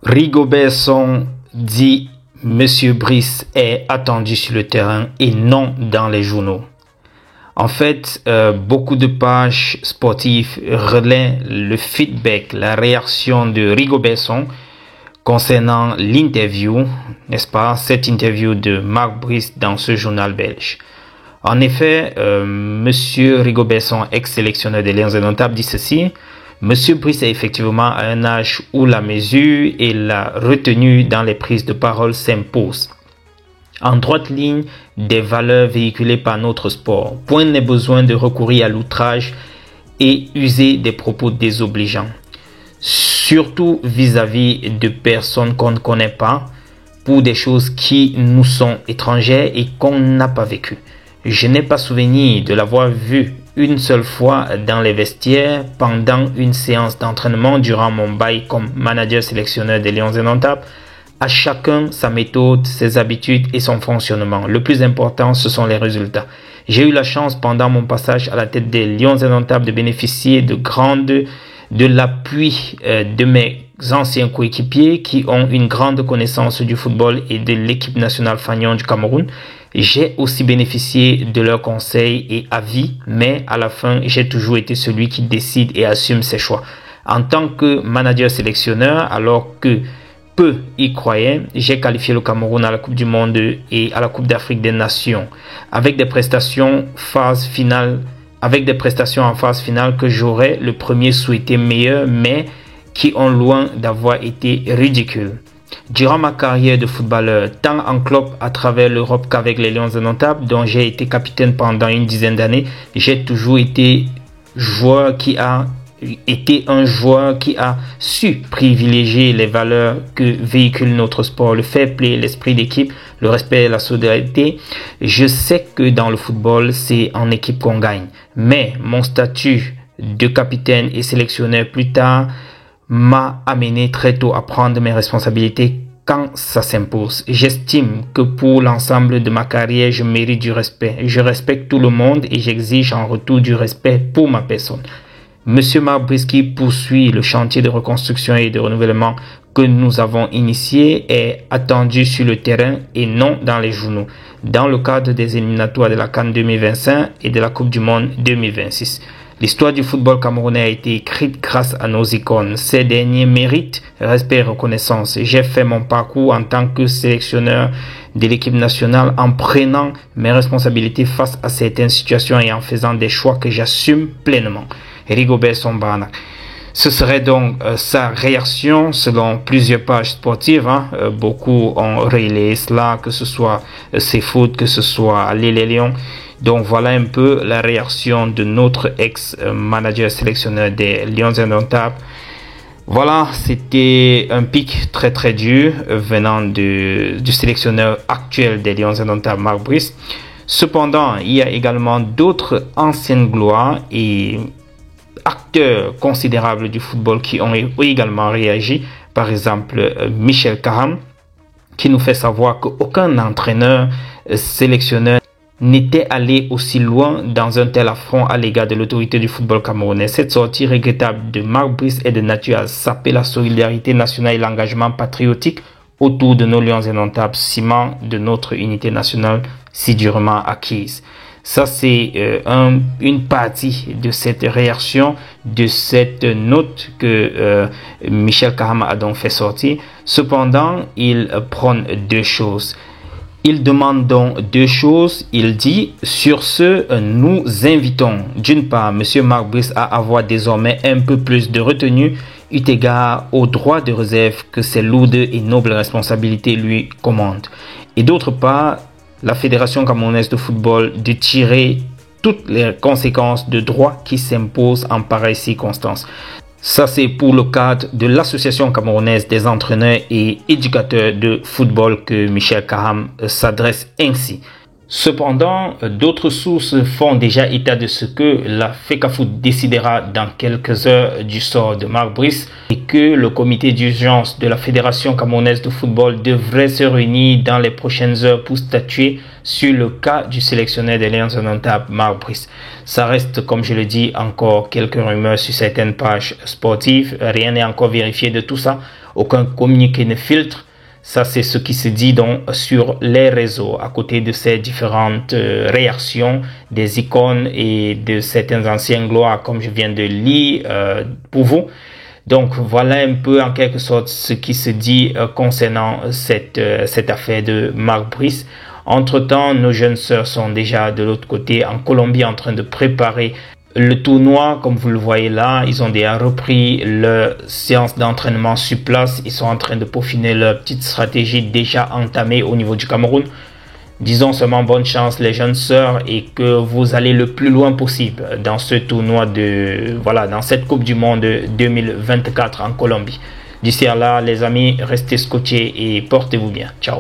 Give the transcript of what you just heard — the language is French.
Rigobertson dit Monsieur Brice est attendu sur le terrain et non dans les journaux. En fait, beaucoup de pages sportives relaient le feedback, la réaction de Rigobertson concernant l'interview, n'est-ce pas, cette interview de Marc Brice dans ce journal belge. En effet, Monsieur Rigobertson, ex-sélectionneur des Lions indomptables, dit ceci. Monsieur Brice est effectivement à un âge où la mesure et la retenue dans les prises de parole s'imposent. En droite ligne des valeurs véhiculées par notre sport. Point n'est besoin de recourir à l'outrage et user des propos désobligeants. Surtout vis-à-vis de personnes qu'on ne connaît pas, pour des choses qui nous sont étrangères et qu'on n'a pas vécues. Je n'ai pas souvenir de l'avoir vu une seule fois dans les vestiaires pendant une séance d'entraînement durant mon bail comme manager sélectionneur des Lions indomptables. À chacun sa méthode, ses habitudes et son fonctionnement. Le plus important, ce sont les résultats. J'ai eu la chance pendant mon passage à la tête des Lions indomptables de bénéficier de l'appui de mes anciens coéquipiers qui ont une grande connaissance du football et de l'équipe nationale fanion du Cameroun. J'ai aussi bénéficié de leurs conseils et avis, mais à la fin, j'ai toujours été celui qui décide et assume ses choix. En tant que manager sélectionneur, alors que peu y croyaient, j'ai qualifié le Cameroun à la Coupe du Monde et à la Coupe d'Afrique des Nations, avec des prestations en phase finale que j'aurais le premier souhaité meilleur, mais qui ont loin d'avoir été ridicules. Durant ma carrière de footballeur, tant en club à travers l'Europe qu'avec les Lions indomptables, dont j'ai été capitaine pendant une dizaine d'années, j'ai toujours été un joueur qui a su privilégier les valeurs que véhicule notre sport, le fair play, l'esprit d'équipe, le respect et la solidarité. Je sais que dans le football, c'est en équipe qu'on gagne, mais mon statut de capitaine et sélectionneur plus tard m'a amené très tôt à prendre mes responsabilités quand ça s'impose. J'estime que pour l'ensemble de ma carrière, je mérite du respect. Je respecte tout le monde et j'exige en retour du respect pour ma personne. Monsieur Marc Brice, qui poursuit le chantier de reconstruction et de renouvellement que nous avons initié, est attendu sur le terrain et non dans les journaux, dans le cadre des éliminatoires de la CAN 2025 et de la Coupe du Monde 2026. L'histoire du football camerounais a été écrite grâce à nos icônes. Ces derniers méritent respect et reconnaissance. J'ai fait mon parcours en tant que sélectionneur de l'équipe nationale en prenant mes responsabilités face à certaines situations et en faisant des choix que j'assume pleinement. Rigobertson Barnak. Ce serait donc sa réaction selon plusieurs pages sportives. Beaucoup ont relayé cela, que ce soit CFoot, que ce soit Les Lions. Donc voilà un peu la réaction de notre ex-manager sélectionneur des Lions indomptables. Voilà, c'était un pic très très dur venant du sélectionneur actuel des Lions indomptables, Marc Brice. Cependant, il y a également d'autres anciennes gloires et acteurs considérables du football qui ont également réagi. Par exemple, Michel Kaham, qui nous fait savoir qu'aucun entraîneur, sélectionneur n'était allé aussi loin dans un tel affront à l'égard de l'autorité du football camerounais. Cette sortie regrettable de Marc Brice est de nature à saper la solidarité nationale et l'engagement patriotique autour de nos Lions indomptables, ciment de notre unité nationale si durement acquise. Ça, c'est une partie de cette réaction, de cette note que Michel Kaham a donc fait sortir. Cependant, il prône deux choses. Il demande donc deux choses. Il dit, sur ce, nous invitons d'une part M. Marc Brice à avoir désormais un peu plus de retenue eu égard aux droits de réserve que ses lourdes et nobles responsabilités lui commandent. Et d'autre part, la Fédération camerounaise de football de tirer toutes les conséquences de droits qui s'imposent en pareilles circonstances. Ça, c'est pour le cadre de l'Association camerounaise des entraîneurs et éducateurs de football que Michel Kaham s'adresse ainsi. Cependant, d'autres sources font déjà état de ce que la FECAFOOT décidera dans quelques heures du sort de Marc Brice et que le comité d'urgence de la Fédération camerounaise de football devrait se réunir dans les prochaines heures pour statuer sur le cas du sélectionneur des Lions indomptables, Marc Brice. Ça reste, comme je le dis, encore quelques rumeurs sur certaines pages sportives. Rien n'est encore vérifié de tout ça. Aucun communiqué ne filtre. Ça, c'est ce qui se dit donc sur les réseaux, à côté de ces différentes réactions des icônes et de certains anciens gloires, comme je viens de lire pour vous. Donc, voilà un peu en quelque sorte ce qui se dit concernant cette affaire de Marc Brice. Entre-temps, nos jeunes sœurs sont déjà de l'autre côté en Colombie en train de préparer le tournoi. Comme vous le voyez là, ils ont déjà repris leur séance d'entraînement sur place. Ils sont en train de peaufiner leur petite stratégie déjà entamée au niveau du Cameroun. Disons seulement bonne chance les jeunes sœurs et que vous allez le plus loin possible dans ce tournoi dans cette Coupe du Monde 2024 en Colombie. D'ici à là, les amis, restez scotchés et portez-vous bien. Ciao.